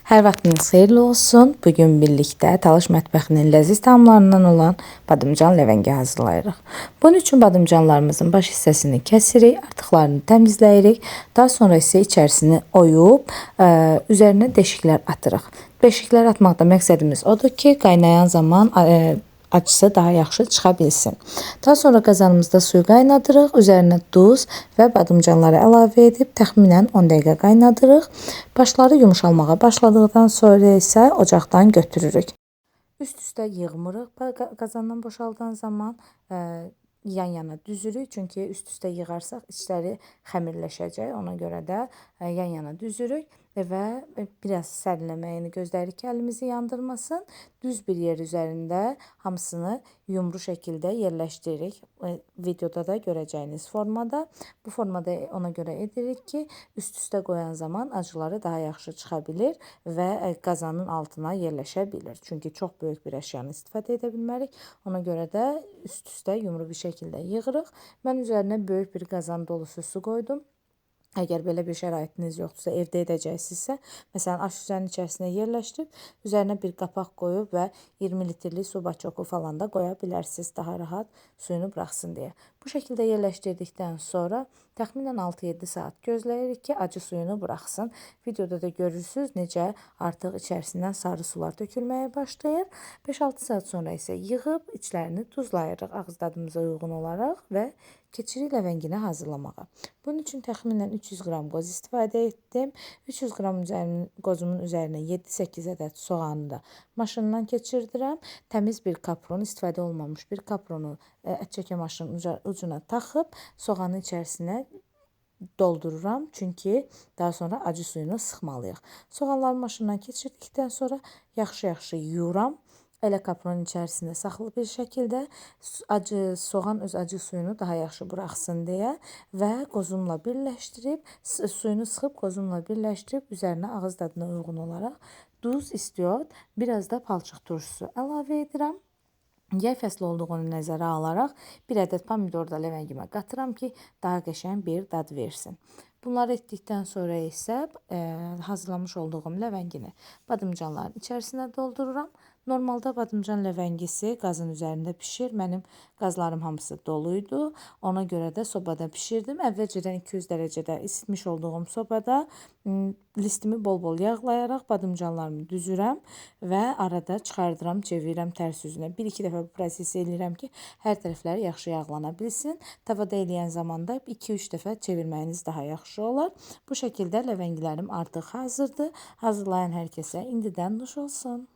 Hər vaxtınız xeyirli olsun. Bugün birlikdə Talış mətbəxinin ləziz tamlarından olan badımcan ləvəngi hazırlayırıq. Bunun üçün badımcanlarımızın baş hissəsini kəsirik, artıqlarını təmizləyirik. Daha sonra isə içərisini oyub, üzərinə deşiklər atırıq. Deşiklər atmaqda məqsədimiz odur ki, qaynayan zaman acısı daha yaxşı çıxa bilsin. Daha sonra qazanımızda suyu qaynadırıq, üzərinə duz və badımcanları əlavə edib təxminən 10 dəqiqə qaynadırıq. Başları yumuşalmağa başladıqdan sonra isə ocaqdan götürürük. Üst-üstə yığmırıq qazandan boşaldan zaman yan-yana düzürük. Çünki üst-üstə yığarsaq içləri xəmirləşəcək. Ona görə də yan-yana düzürük və biraz sərinləməyini gözləyirik ki, əlimizi yandırmasın. Düz bir yer üzərində hamısını yumru şəkildə yerləşdiririk. Videoda da görəcəyiniz formada. Bu formada ona görə edirik ki, üst-üstə qoyan zaman acıları daha yaxşı çıxa bilir və qazanın altına yerləşə bilir. Çünki çox böyük bir əşyanı istifadə edə bilmərik. Ona görə də üst-üstə yumru bir şəkildə yığırıq. Mən üzərinə böyük bir qazan dolusu su qoydum. Əgər belə bir şəraitiniz yoxdursa, evdə edəcəksinizsə, məsələn, aş süzənin içərisinə yerləşdirib, üzərinə bir qapaq qoyub və 20 litrlik su baçoku falan da qoya bilərsiniz, daha rahat suyunu buraxsın deyə. Bu şəkildə yerləşdirdikdən sonra təxminən 6-7 saat gözləyirik ki, acı suyunu buraxsın. Videoda da görürsünüz necə artıq içərisindən sarı sular tökülməyə başlayır. 5-6 saat sonra isə yığıb içlərini duzlayırıq ağız dadımıza uyğun olaraq və keçirik ləvəngini hazırlamağa. Bunun üçün təxminən 300 qram qoz istifadə etdim. 300 qram qozumun üzərinə 7-8 ədəd soğanı da maşından keçirdirəm. Təmiz bir kapron, istifadə olmamış bir kapronu ət çəkə maşının ucuna taxıb soğanın içərisinə doldururam. Çünki daha sonra acı suyunu sıxmalıyıq. Soğanları maşından keçirdikdən sonra yaxşı-yaxşı yuyuram. Elə kapronun içərisində saxlı bir şəkildə soğan öz acı suyunu daha yaxşı buraxsın deyə və qozumla birləşdirib, suyunu sıxıb qozumla birləşdirib üzərinə ağız dadına uyğun olaraq duz, istiot, biraz da palçıq turşusu əlavə edirəm. Yay fəsli olduğunu nəzərə alaraq bir ədəd pomidor da ləvəngimə qatıram ki, daha qəşəng bir dad versin. Bunları etdikdən sonra isə hazırlamış olduğum ləvəngini badımcanların içərisinə doldururam. Normalda badımcan ləvəngisi qazın üzərində pişir. Mənim qazlarım hamısı doluydu. Ona görə də sobada pişirdim. Əvvəlcədən 200 dərəcədə isitmiş olduğum sobada listimi bol-bol yağlayaraq badımcanlarımı düzürəm və arada çıxardıram, çevirirəm tərs üzünə. 1-2 dəfə bu prosesi eləyirəm ki, hər tərəfləri yaxşı yağlana bilsin. Tavada eləyən zaman da 2-3 dəfə çevirməyiniz daha yaxşı olar. Bu şəkildə ləvəngilərim artıq hazırdır. Hazırlayan hər kəsə indidən nuş olsun.